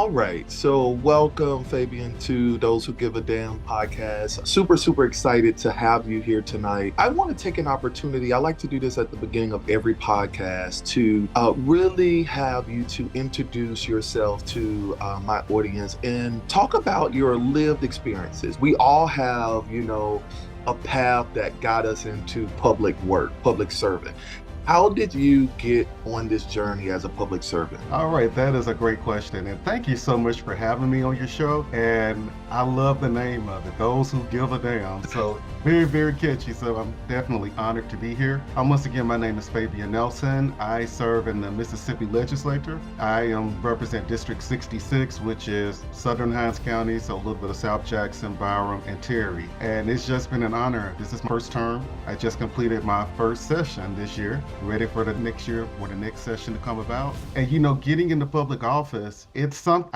All right, so welcome, Fabian, to Those Who Give a Damn podcast. Super excited to have you here tonight. I want to take an opportunity, I like to do this at the beginning of every podcast, to really have you to introduce yourself to my audience and talk about your lived experiences. We all have, a path that got us into public work, public service. How did you get on this journey as a public servant? All right, that is a great question. And thank you so much for having me on your show. And I love the name of it, Those Who Give a Damn. So very catchy. So I'm definitely honored to be here. Once again, my name is Fabian Nelson. I serve in the Mississippi Legislature. I represent District 66, which is Southern Hinds County, so a little bit of South Jackson, Byram, and Terry. And it's just been an honor. This is my first term. I just completed my first session this year, ready for the next year, for the next session to come about. And getting into public office, it's not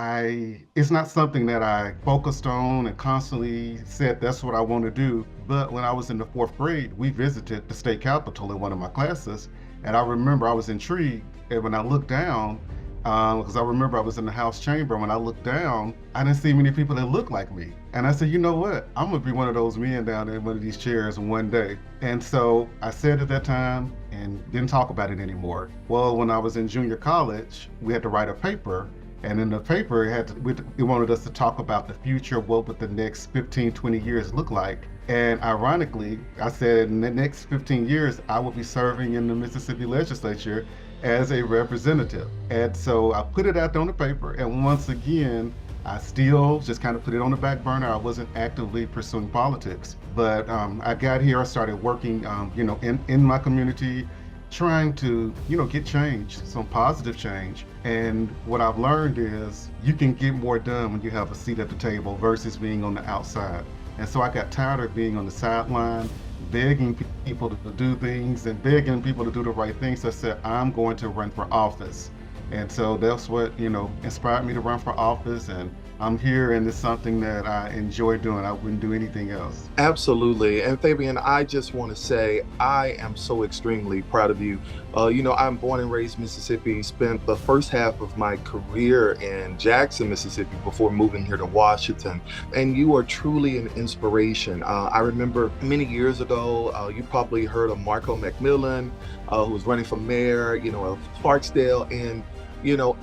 something that I focused on and constantly said that's what I want to do. But when I was in the 4th grade, we visited the state capitol in one of my classes. And I remember I was intrigued. And when I looked down, because I remember I was in the House chamber, when I looked down, I didn't see many people that looked like me. And I said, you know what? I'm gonna be one of those men down in one of these chairs one day. And so I said at that time and didn't talk about it anymore. Well, when I was in junior college, we had to write a paper. And in the paper, it wanted us to talk about the future, what would the next 15, 20 years look like. And ironically, I said in the next 15 years, I will be serving in the Mississippi Legislature as a representative. And so I put it out there on the paper. And once again, I still just kind of put it on the back burner. I wasn't actively pursuing politics. But I got here, I started working, in my community, trying to, get change, some positive change. And what I've learned is you can get more done when you have a seat at the table versus being on the outside. And so I got tired of being on the sideline, begging people to do things and begging people to do the right things. So I said, I'm going to run for office. And so that's what, inspired me to run for office. And I'm here, and it's something that I enjoy doing. I wouldn't do anything else. Absolutely. And Fabian, I just want to say I am so extremely proud of you. I'm born and raised Mississippi, spent the first half of my career in Jackson, Mississippi before moving here to Washington. And you are truly an inspiration. I remember many years ago, you probably heard of Marco McMillan, who was running for mayor, of Clarksdale. And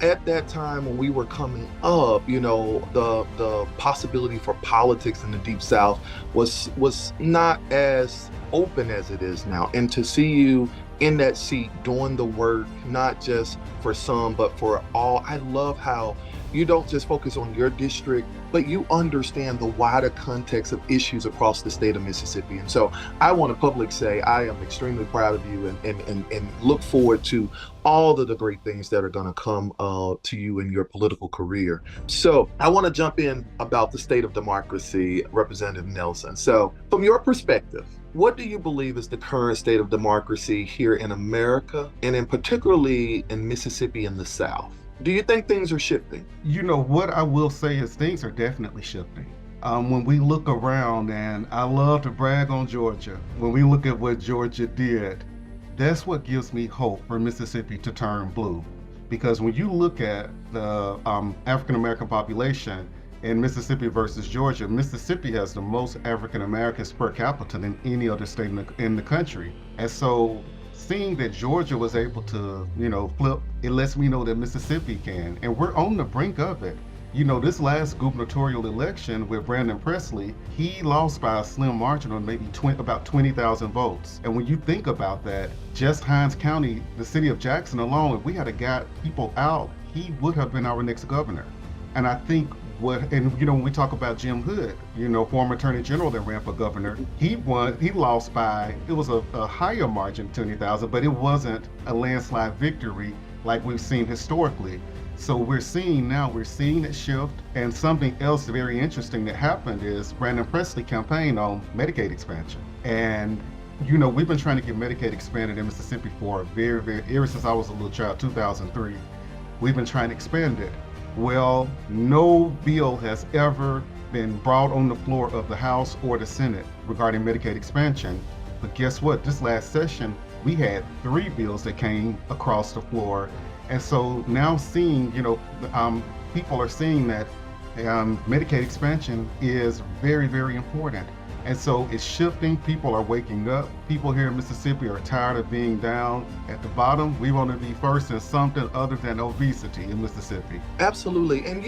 at that time when we were coming up, the possibility for politics in the Deep South was not as open as it is now. And to see you in that seat doing the work, not just for some, but for all, I love how you don't just focus on your district, but you understand the wider context of issues across the state of Mississippi. And so I want to publicly say I am extremely proud of you and look forward to all of the great things that are going to come to you in your political career. So I want to jump in about the state of democracy, Representative Nelson. So from your perspective, what do you believe is the current state of democracy here in America, and in particularly in Mississippi and the South? Do you think things are shifting? What I will say is things are definitely shifting. When we look around, and I love to brag on Georgia, when we look at what Georgia did, that's what gives me hope for Mississippi to turn blue. Because when you look at the African-American population in Mississippi versus Georgia, Mississippi has the most African-Americans per capita than any other state in the country. And so seeing that Georgia was able to, flip, it lets me know that Mississippi can. And we're on the brink of it. This last gubernatorial election with Brandon Presley, he lost by a slim margin of maybe about 20,000 votes. And when you think about that, just Hinds County, the city of Jackson alone, if we had got people out, he would have been our next governor. And I think when we talk about Jim Hood, former attorney general that ran for governor, he lost by, it was a higher margin, 20,000, but it wasn't a landslide victory like we've seen historically. So we're seeing it shift. And something else very interesting that happened is Brandon Presley campaigned on Medicaid expansion. And we've been trying to get Medicaid expanded in Mississippi for ever since I was a little child, 2003. We've been trying to expand it. Well, no bill has ever been brought on the floor of the House or the Senate regarding Medicaid expansion. But guess what? This last session, we had 3 bills that came across the floor. And so now seeing, people are seeing that Medicaid expansion is very, very important. And so it's shifting. People are waking up. People here in Mississippi are tired of being down at the bottom. We want to be first in something other than obesity in Mississippi. Absolutely. And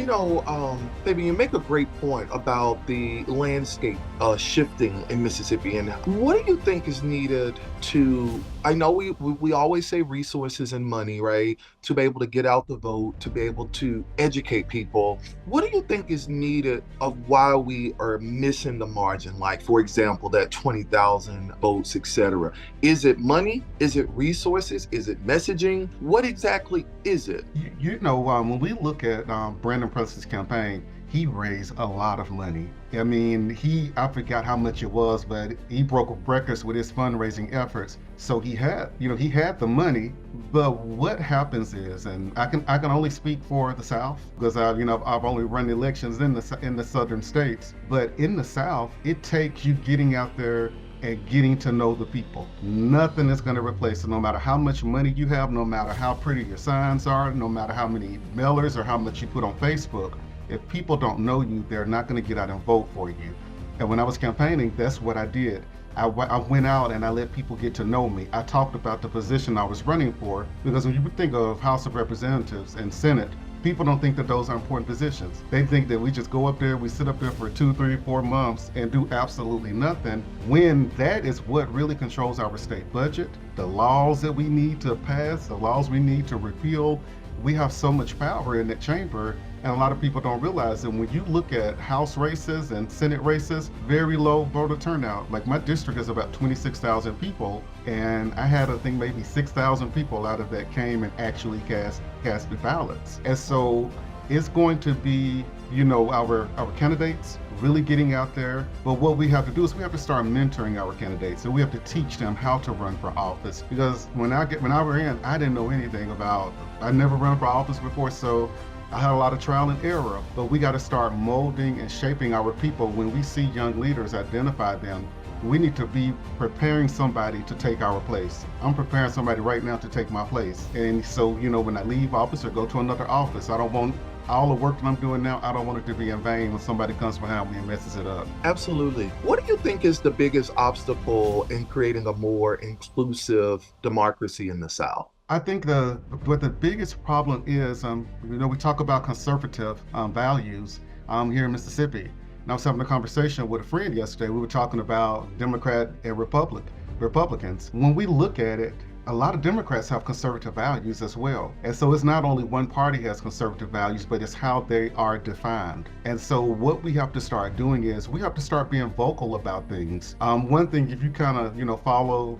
Fabian, you make a great point about the landscape shifting in Mississippi. And what do you think is needed to, I know we always say resources and money, right? To be able to get out the vote, to be able to educate people. What do you think is needed of why we are missing the margin? Like, for example, that 20,000 votes, etc. Is it money? Is it resources? Is it messaging? What exactly is it? When we look at Brandon Presley's campaign, he raised a lot of money. I mean, I forgot how much it was, but he broke records with his fundraising efforts. So he had the money, but what happens is, and I can only speak for the South because I've only run elections in the southern states. But in the South, it takes you getting out there and getting to know the people. Nothing is going to replace it, no matter how much money you have, no matter how pretty your signs are, no matter how many mailers or how much you put on Facebook. If people don't know you, they're not going to get out and vote for you. And when I was campaigning, that's what I did. I went out and I let people get to know me. I talked about the position I was running for, because when you think of House of Representatives and Senate, people don't think that those are important positions. They think that we just go up there, we sit up there for 2, 3, 4 months and do absolutely nothing, when that is what really controls our state budget, the laws that we need to pass, the laws we need to repeal. We have so much power in that chamber, and a lot of people don't realize that when you look at House races and Senate races, very low voter turnout. Like, my district is about 26,000 people, and I had, I think, maybe 6,000 people out of that came and actually cast the ballots. And so it's going to be, our candidates really getting out there. But what we have to do is we have to start mentoring our candidates, and we have to teach them how to run for office. Because when I ran, I didn't know anything I never run for office before, so I had a lot of trial and error. But we got to start molding and shaping our people. When we see young leaders, identify them. We need to be preparing somebody to take our place. I'm preparing somebody right now to take my place. And so, when I leave office or go to another office, I don't want all the work that I'm doing now, I don't want it to be in vain when somebody comes behind me and messes it up. Absolutely. What do you think is the biggest obstacle in creating a more inclusive democracy in the South? I think what the biggest problem is, we talk about conservative values here in Mississippi. And I was having a conversation with a friend yesterday. We were talking about Democrat and Republicans. When we look at it, a lot of Democrats have conservative values as well. And so it's not only one party has conservative values, but it's how they are defined. And so what we have to start doing is we have to start being vocal about things. One thing, if you kind of, follow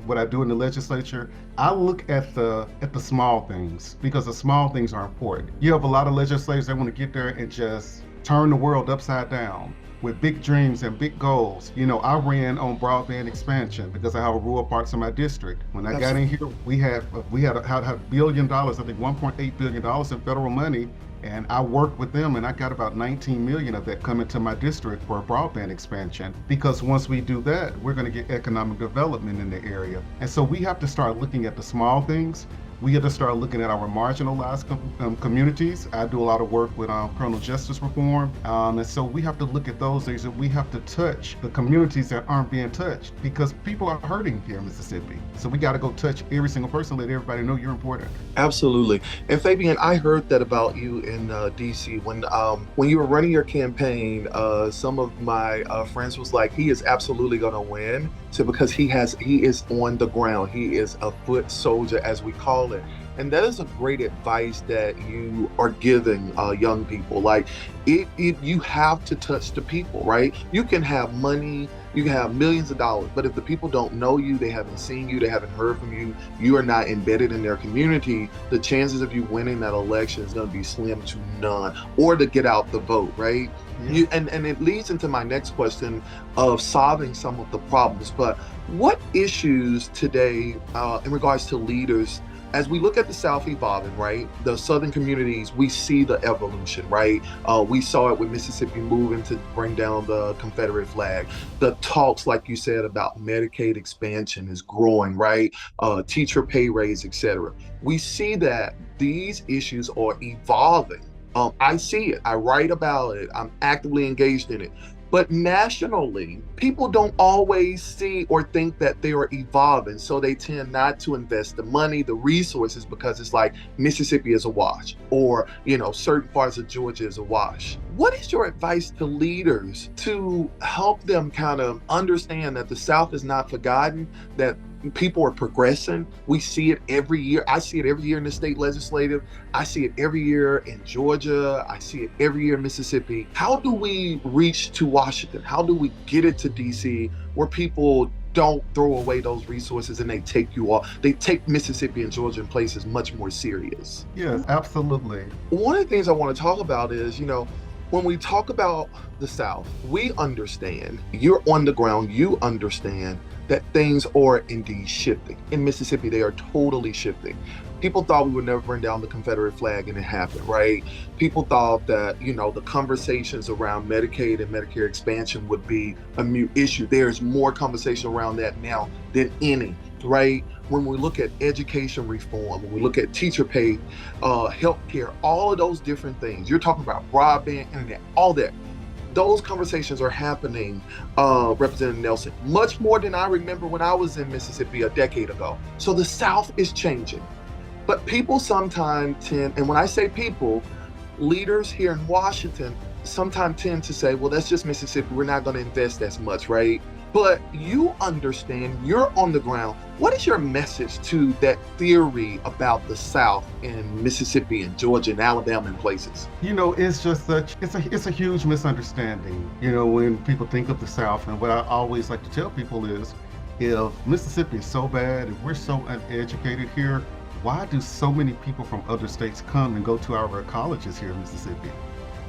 what I do in the legislature, I look at the small things, because the small things are important. You have a lot of legislators that want to get there and just turn the world upside down with big dreams and big goals. I ran on broadband expansion because I have rural parts of my district. When I got in here, we had $1 billion, I think $1.8 billion in federal money, and I worked with them, and I got about 19 million of that coming to my district for broadband expansion. Because once we do that, we're going to get economic development in the area. And so we have to start looking at the small things. We have to start looking at our marginalized communities. I do a lot of work with criminal justice reform. And so we have to look at those things, and we have to touch the communities that aren't being touched, because people are hurting here in Mississippi. So we got to go touch every single person, let everybody know you're important. Absolutely. And Fabian, I heard that about you in DC when you were running your campaign. Some of my friends was like, he is absolutely going to win. So because he is on the ground, he is a foot soldier, as we call it. And that is a great advice that you are giving young people. Like, you have to touch the people, right? You can have money, you can have millions of dollars, but if the people don't know you, they haven't seen you, they haven't heard from you, you are not embedded in their community, the chances of you winning that election is going to be slim to none, or to get out the vote, right? Yeah. And it leads into my next question of solving some of the problems. But what issues today in regards to leaders, as we look at the South evolving, right? The Southern communities, we see the evolution, right? We saw it with Mississippi moving to bring down the Confederate flag. The talks, like you said, about Medicaid expansion is growing, right? Teacher pay raise, etc. We see that these issues are evolving. I see it. I write about it. I'm actively engaged in it. But nationally, people don't always see or think that they are evolving. So they tend not to invest the money, the resources, because it's like Mississippi is a wash, or, certain parts of Georgia is a wash. What is your advice to leaders to help them kind of understand that the South is not forgotten, that people are progressing? We see it every year. I see it every year in the state legislative. I see it every year in Georgia. I see it every year in Mississippi. How do we reach to Washington? How do we get it to DC where people don't throw away those resources and they take Mississippi and Georgia in places much more serious? Yes, absolutely. One of the things I want to talk about is, when we talk about the South, we understand, you're on the ground, you understand that things are indeed shifting. In Mississippi, they are totally shifting. People thought we would never bring down the Confederate flag, and it happened, right? People thought that, the conversations around Medicaid and Medicare expansion would be a mute issue. There's more conversation around that now than any, right? When we look at education reform, when we look at teacher pay, healthcare, all of those different things, you're talking about broadband, internet, all that. Those conversations are happening, Representative Nelson, much more than I remember when I was in Mississippi a decade ago. So the South is changing. But people sometimes tend, and when I say people, leaders here in Washington sometimes tend to say, well, that's just Mississippi. We're not going to invest as much, right? But you understand, you're on the ground. What is your message to that theory about the South in Mississippi and Georgia and Alabama and places? It's just it's a huge misunderstanding, when people think of the South. And what I always like to tell people is, if Mississippi is so bad, if we're so uneducated here, why do so many people from other states come and go to our colleges here in Mississippi?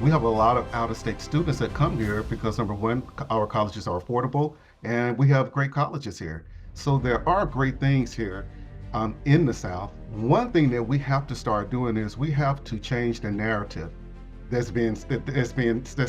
We have a lot of out-of-state students that come here because, number one, our colleges are affordable, and we have great colleges here. So there are great things here in the South. One thing that we have to start doing is we have to change the narrative that's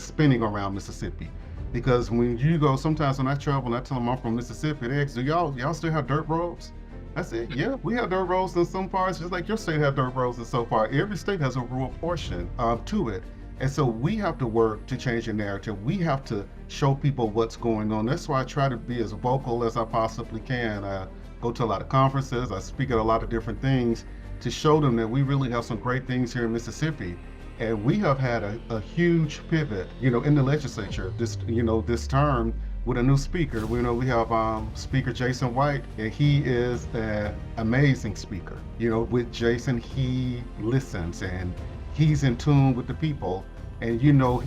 spinning around Mississippi. Because when you go, sometimes when I travel and I tell them I'm from Mississippi, they ask, do y'all still have dirt roads? I said, yeah, we have dirt roads in some parts, just like your state have dirt roads in so far. Every state has a rural portion to it. And so we have to work to change the narrative. We have to show people what's going on. That's why I try to be as vocal as I possibly can. I go to a lot of conferences. I speak at a lot of different things to show them that we really have some great things here in Mississippi. And we have had a huge pivot, in the legislature this term with a new speaker. We have Speaker Jason White, and he is an amazing speaker. With Jason, he listens and he's in tune with the people. And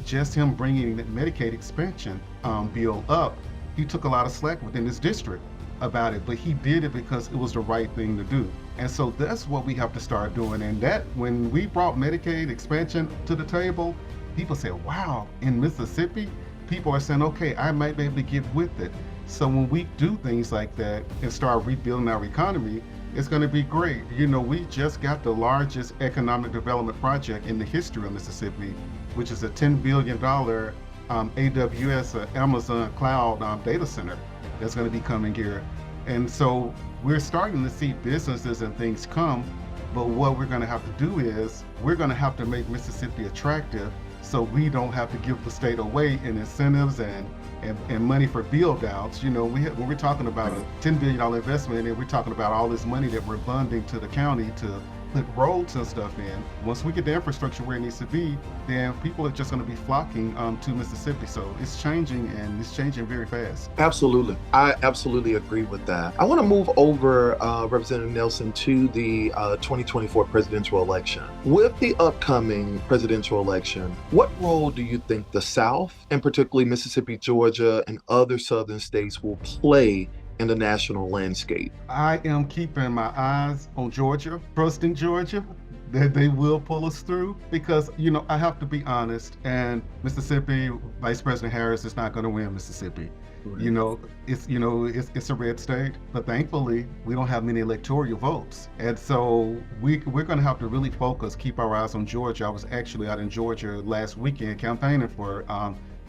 just him bringing the Medicaid expansion bill up, he took a lot of slack within his district about it, but he did it because it was the right thing to do. And so that's what we have to start doing. And that, when we brought Medicaid expansion to the table, people said, wow, in Mississippi, people are saying, okay, I might be able to get with it. So when we do things like that and start rebuilding our economy, it's going to be great. We just got the largest economic development project in the history of Mississippi, which is a $10 billion AWS, Amazon cloud data center that's going to be coming here. And so we're starting to see businesses and things come, but what we're going to have to do is we're going to have to make Mississippi attractive so we don't have to give the state away in incentives and money for build outs. When we're talking about a $10 billion investment, and we're talking about all this money that we're funding to the county to put roads and stuff in. Once we get the infrastructure where it needs to be, then people are just going to be flocking to Mississippi. So it's changing, and it's changing very fast. Absolutely. I absolutely agree with that. I want to move over, Representative Nelson, to the 2024 presidential election. With the upcoming presidential election, what role do you think the South, and particularly Mississippi, Georgia, and other southern states will play in the national landscape? I am keeping my eyes on Georgia, trusting Georgia that they will pull us through, because I have to be honest, and Mississippi, Vice President Harris is not going to win Mississippi. Right. It's a red state, but thankfully we don't have many electoral votes, and so we're going to have to really focus, keep our eyes on Georgia. I was actually out in Georgia last weekend campaigning for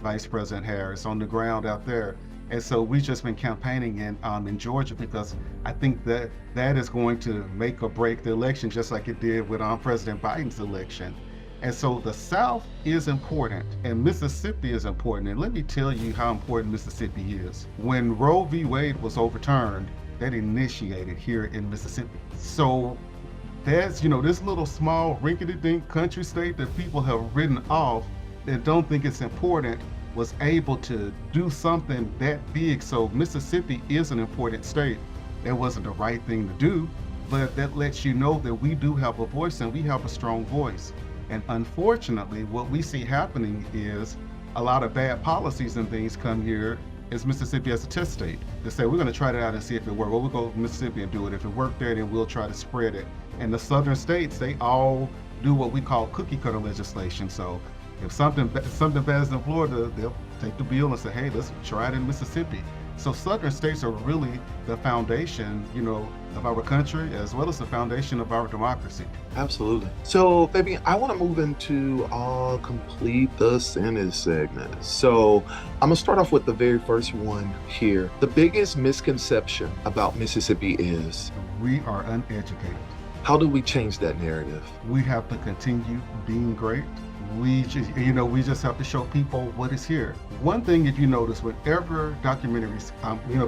Vice President Harris on the ground out there. And so we've just been campaigning in Georgia, because I think that is going to make or break the election, just like it did with President Biden's election. And so the South is important and Mississippi is important. And let me tell you how important Mississippi is. When Roe v. Wade was overturned, that initiated here in Mississippi. So that's, this little small rinky-dink country state that people have written off and don't think it's important was able to do something that big. So Mississippi is an important state. That wasn't the right thing to do, but that lets you know that we do have a voice and we have a strong voice. And unfortunately, what we see happening is a lot of bad policies and things come here as Mississippi as a test state. They say, we're going to try it out and see if it works. Well, we'll go to Mississippi and do it. If it worked there, then we'll try to spread it. And the southern states, they all do what we call cookie cutter legislation. So if something bad is in Florida, they'll take the bill and say, hey, let's try it in Mississippi. So southern states are really the foundation, of our country, as well as the foundation of our democracy. Absolutely. So, Fabian, I want to move into complete the sentence segment. So, I'm going to start off with the very first one here. The biggest misconception about Mississippi is we are uneducated. How do we change that narrative? We have to continue being great. We just have to show people what is here. One thing, if you notice, whenever documentaries,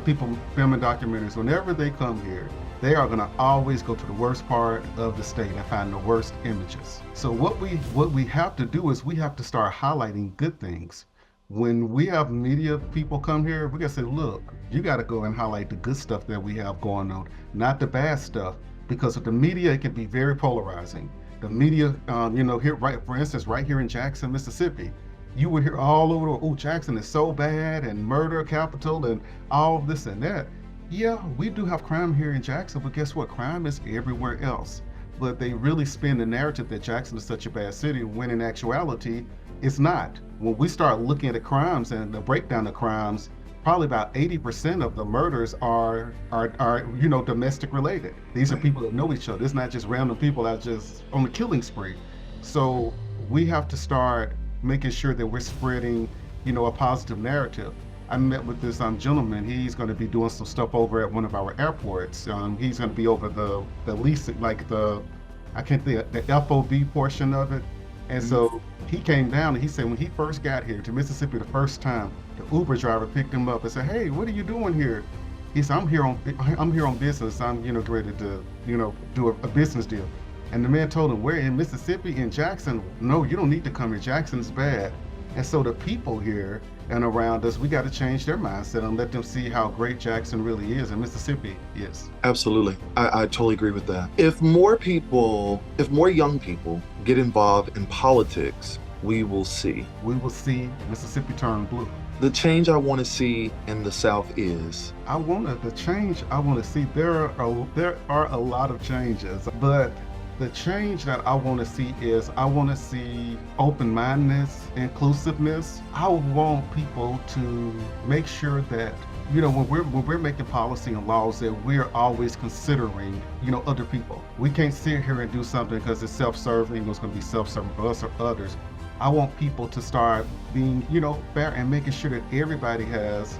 people filming documentaries, whenever they come here, they are going to always go to the worst part of the state and find the worst images. So what we have to do is we have to start highlighting good things. When we have media people come here, we got to say, look, you got to go and highlight the good stuff that we have going on, not the bad stuff, because with the media, it can be very polarizing. The media, here, for instance, right here in Jackson, Mississippi, you would hear all over, Jackson is so bad, and murder capital, and all this and that. Yeah, we do have crime here in Jackson, but guess what? Crime is everywhere else. But they really spin the narrative that Jackson is such a bad city, when in actuality, it's not. When we start looking at the crimes and the breakdown of crimes, probably about 80% of the murders are domestic related. These are people that know each other. It's not just random people that just on the killing spree. So we have to start making sure that we're spreading, a positive narrative. I met with this gentleman. He's going to be doing some stuff over at one of our airports. He's going to be over the leasing, the FOB portion of it. And so he came down and he said when he first got here to Mississippi the first time, the Uber driver picked him up and said, hey, what are you doing here? He said, I'm here on business. I'm, ready to, do a business deal. And the man told him, we're in Mississippi, in Jackson. No, you don't need to come here. Jackson's bad. And so the people here and around us, we got to change their mindset and let them see how great Jackson really is and Mississippi is. Absolutely. I totally agree with that. If more young people get involved in politics, we will see Mississippi turn blue. The change I want to see in the South is? The change I want to see, there are a lot of changes, but the change that I want to see is I want to see open-mindedness, inclusiveness. I want people to make sure that, when we're making policy and laws, that we're always considering, other people. We can't sit here and do something because it's self-serving, it's going to be self-serving for us or others. I want people to start being, fair and making sure that everybody has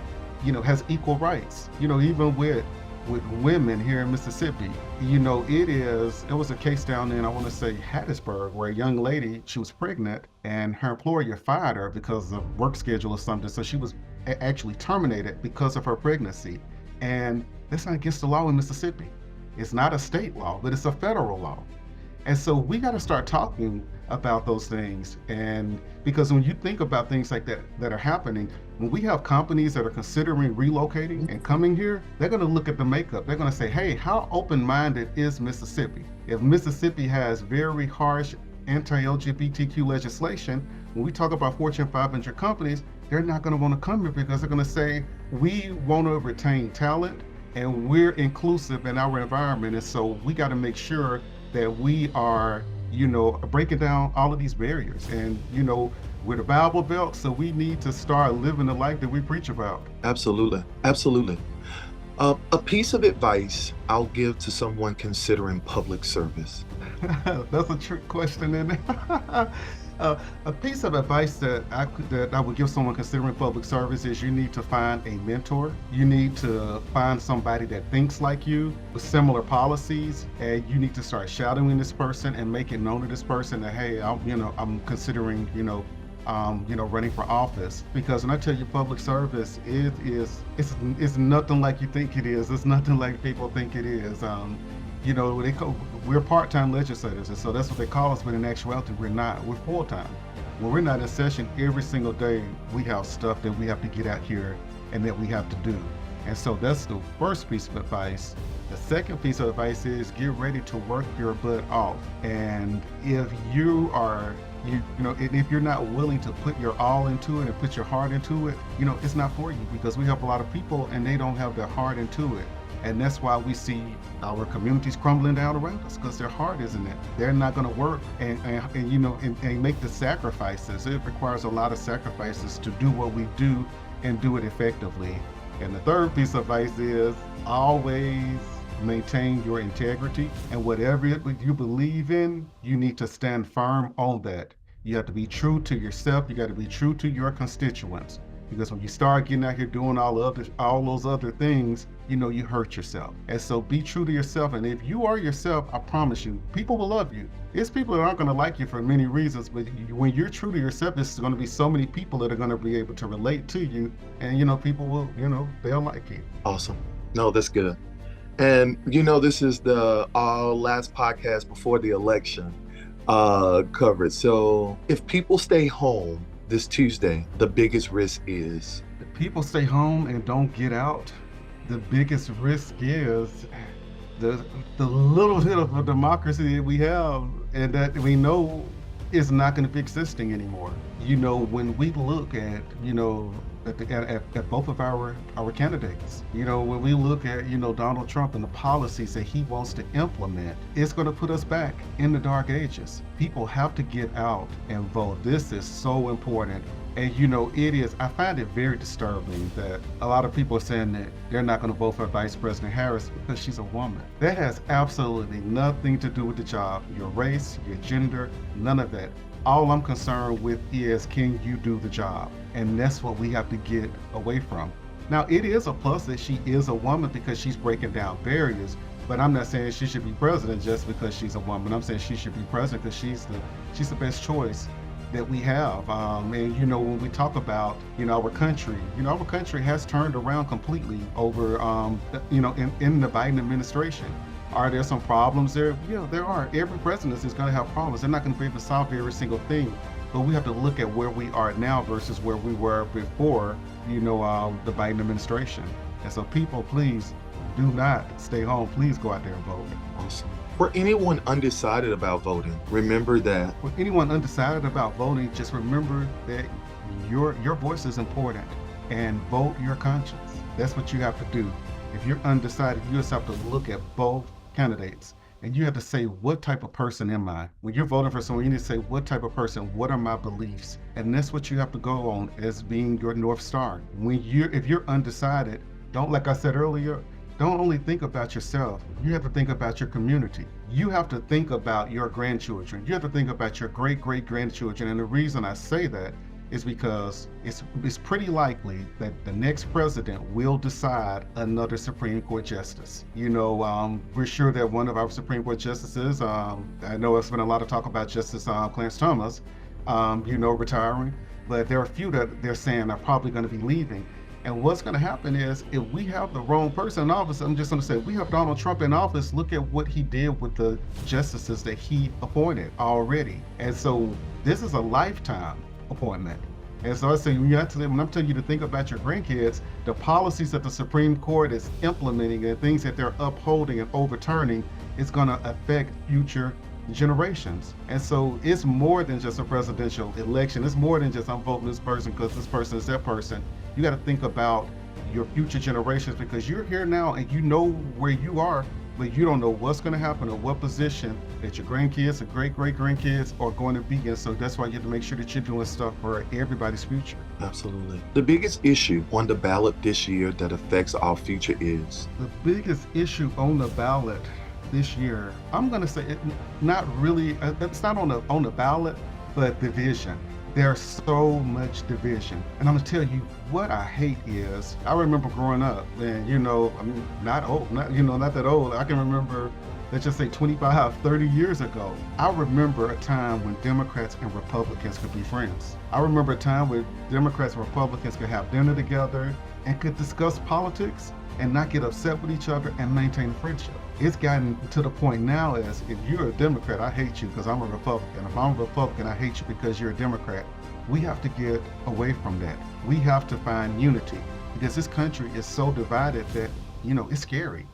equal rights. Even with women here in Mississippi, it was a case down in, I want to say Hattiesburg, where a young lady, she was pregnant and her employer fired her because of work schedule or something. So she was actually terminated because of her pregnancy. And that's not against the law in Mississippi. It's not a state law, but it's a federal law. And so we got to start talking about those things. And because when you think about things like that are happening, when we have companies that are considering relocating and coming here, they're going to look at the makeup. They're going to say, hey, how open-minded is Mississippi? If Mississippi has very harsh anti-LGBTQ legislation, when we talk about Fortune 500 companies, they're not going to want to come here because they're going to say, we want to retain talent and we're inclusive in our environment. And so we got to make sure that we are, breaking down all of these barriers. And, we're the Bible Belt, so we need to start living the life that we preach about. Absolutely. Absolutely. A piece of advice I'll give to someone considering public service. That's a trick question, isn't it? A piece of advice that I would give someone considering public service is you need to find a mentor. You need to find somebody that thinks like you with similar policies, and you need to start shadowing this person and make it known to this person that, hey, I'm considering running for office. Because when I tell you public service, it's nothing like you think it is. It's nothing like people think it is. We're part-time legislators, and so that's what they call us, but in actuality, we're not. We're full-time. When we're not in session every single day, we have stuff that we have to get out here and that we have to do. And so that's the first piece of advice. The second piece of advice is get ready to work your butt off. And if you are, if you're not willing to put your all into it and put your heart into it, it's not for you, because we help a lot of people and they don't have their heart into it. And that's why we see our communities crumbling down around us, because their heart isn't it. They're not going to work and make the sacrifices. It requires a lot of sacrifices to do what we do and do it effectively. And the third piece of advice is always maintain your integrity, and whatever you believe in, you need to stand firm on that. You have to be true to yourself. You got to be true to your constituents. Because when you start getting out here doing all those other things, you hurt yourself. And so be true to yourself. And if you are yourself, I promise you, people will love you. It's people that aren't going to like you for many reasons, but when you're true to yourself, there's going to be so many people that are going to be able to relate to you. And, people will, they'll like you. Awesome. No, that's good. And, this is the last podcast before the election coverage. So if people stay home this Tuesday, the biggest risk is? If people stay home and don't get out, the biggest risk is the little bit of a democracy that we have and that we know is not going to be existing anymore. When we look at, at both of our candidates, when we look at, Donald Trump and the policies that he wants to implement, it's going to put us back in the dark ages. People have to get out and vote. This is so important. And it is, I find it very disturbing that a lot of people are saying that they're not going to vote for Vice President Harris because she's a woman. That has absolutely nothing to do with the job, your race, your gender, none of that. All I'm concerned with is, can you do the job? And that's what we have to get away from. Now, it is a plus that she is a woman because she's breaking down barriers, but I'm not saying she should be president just because she's a woman. I'm saying she should be president because she's the best choice that we have. And when we talk about our country has turned around completely over in the Biden administration. Are there some problems there? Yeah, there are. Every president is going to have problems. They're not going to be able to solve every single thing, but we have to look at where we are now versus where we were before the Biden administration. And so people, please do not stay home. Please go out there and vote. Awesome. For anyone undecided about voting, remember that. For anyone undecided about voting, just remember that your voice is important, and vote your conscience. That's what you have to do. If you're undecided, you just have to look at both candidates, and you have to say, what type of person am I? When you're voting for someone, you need to say, what type of person, what are my beliefs? And that's what you have to go on as being your North Star. If you're undecided, like I said earlier, don't only think about yourself. You have to think about your community. You have to think about your grandchildren. You have to think about your great-great-grandchildren. And the reason I say that is because it's pretty likely that the next president will decide another Supreme Court justice. We're sure that one of our Supreme Court justices, I know it's been a lot of talk about Justice Clarence Thomas, retiring, but there are a few that they're saying are probably going to be leaving. And what's going to happen is, if we have the wrong person in office, I'm just going to say, we have Donald Trump in office, look at what he did with the justices that he appointed already. And so this is a lifetime appointment. And so I say, when I'm telling you to think about your grandkids, the policies that the Supreme Court is implementing and things that they're upholding and overturning is going to affect future generations. And so it's more than just a presidential election. It's more than just I'm voting this person because this person is that person. You got to think about your future generations, because you're here now and you know where you are, but you don't know what's going to happen or what position that your grandkids or great-great-grandkids are going to be in. So that's why you have to make sure that you're doing stuff for everybody's future. Absolutely. The biggest issue on the ballot this year that affects our future is? The biggest issue on the ballot this year, I'm going to say it's not on the ballot, but division. There's so much division. And I'm gonna tell you what I hate is, I remember growing up, and I'm not old, not that old. I can remember, let's just say 25, 30 years ago. I remember a time when Democrats and Republicans could be friends. I remember a time when Democrats and Republicans could have dinner together and could discuss politics and not get upset with each other and maintain a friendship. It's gotten to the point now as, if you're a Democrat, I hate you because I'm a Republican. If I'm a Republican, I hate you because you're a Democrat. We have to get away from that. We have to find unity, because this country is so divided that, it's scary.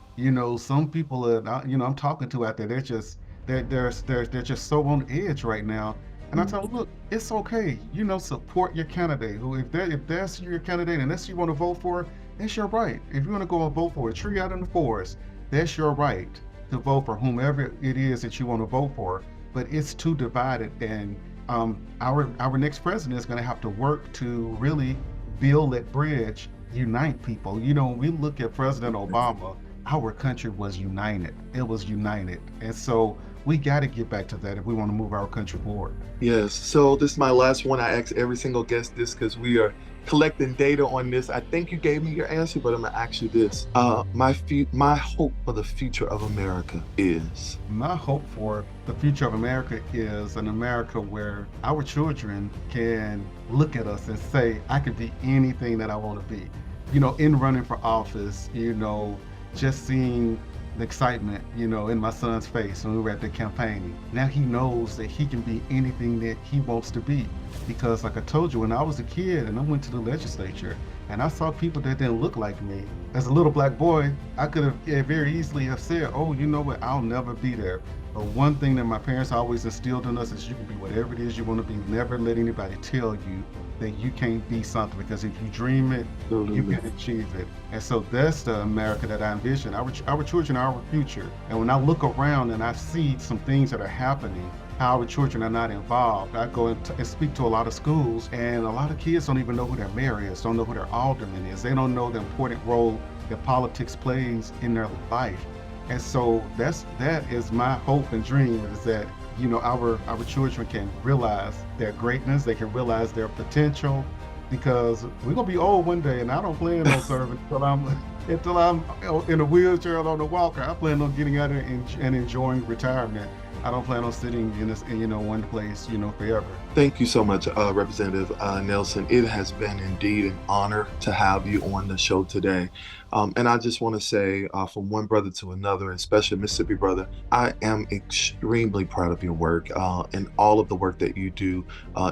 Some people are, I'm talking to out there, they're just so on edge right now. And I tell them, look, it's okay. Support your candidate. Who, if that's your candidate and that's who you want to vote for, that's your right. If you want to go and vote for a tree out in the forest, that's your right to vote for whomever it is that you want to vote for. But it's too divided, and our next president is going to have to work to really build that bridge, unite people. When we look at President Obama, our country was united. It was united, and so we got to get back to that if we want to move our country forward. Yes. So this is my last one. I ask every single guest this because we are collecting data on this. I think you gave me your answer, but I'm gonna ask you this. My hope for the future of America is? My hope for the future of America is an America where our children can look at us and say, I can be anything that I want to be. In running for office, just seeing the excitement, in my son's face when we were at the campaign. Now he knows that he can be anything that he wants to be. Because like I told you, when I was a kid and I went to the legislature and I saw people that didn't look like me, as a little black boy, I could have very easily have said, oh, you know what, I'll never be there. But one thing that my parents always instilled in us is you can be whatever it is you want to be. Never let anybody tell you that you can't be something, because if you dream it, you can achieve it. And so that's the America that I envision. Our children are our future. And when I look around and I see some things that are happening, how our children are not involved. I go and speak to a lot of schools, and a lot of kids don't even know who their mayor is, don't know who their alderman is. They don't know the important role that politics plays in their life. And so that is my hope and dream, is that our children can realize their greatness, they can realize their potential, because we're gonna be old one day, and I don't plan on serving until I'm in a wheelchair or on a walker. I plan on getting out and enjoying retirement. I don't plan on sitting in this, one place, forever. Thank you so much, Representative Nelson. It has been indeed an honor to have you on the show today. And I just want to say, from one brother to another, especially Mississippi brother, I am extremely proud of your work and all of the work that you do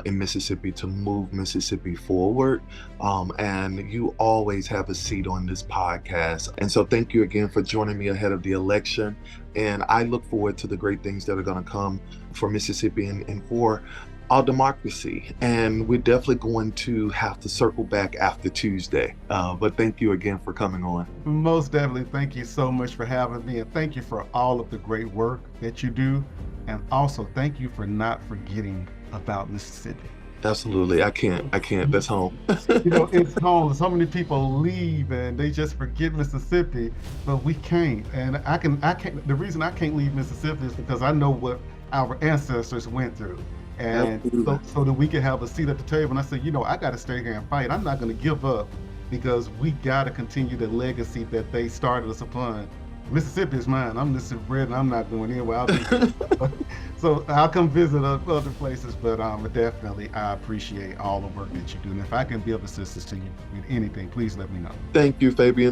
in Mississippi to move Mississippi forward. And you always have a seat on this podcast. And so thank you again for joining me ahead of the election. And I look forward to the great things that are going to come for Mississippi and for our democracy. And we're definitely going to have to circle back after Tuesday. But thank you again for coming on. Most definitely. Thank you so much for having me. And thank you for all of the great work that you do. And also thank you for not forgetting about Mississippi. Absolutely. I can't. That's home. It's home. So many people leave and they just forget Mississippi, but we can't. And I can't. The reason I can't leave Mississippi is because I know what our ancestors went through. And so that we can have a seat at the table. And I said, I got to stay here and fight. I'm not going to give up, because we got to continue the legacy that they started us upon. Mississippi is mine. I'm Mississippi bred, and I'm not going anywhere. So I'll come visit other places, but definitely I appreciate all the work that you do. And if I can be of assistance to you with anything, please let me know. Thank you, Fabian.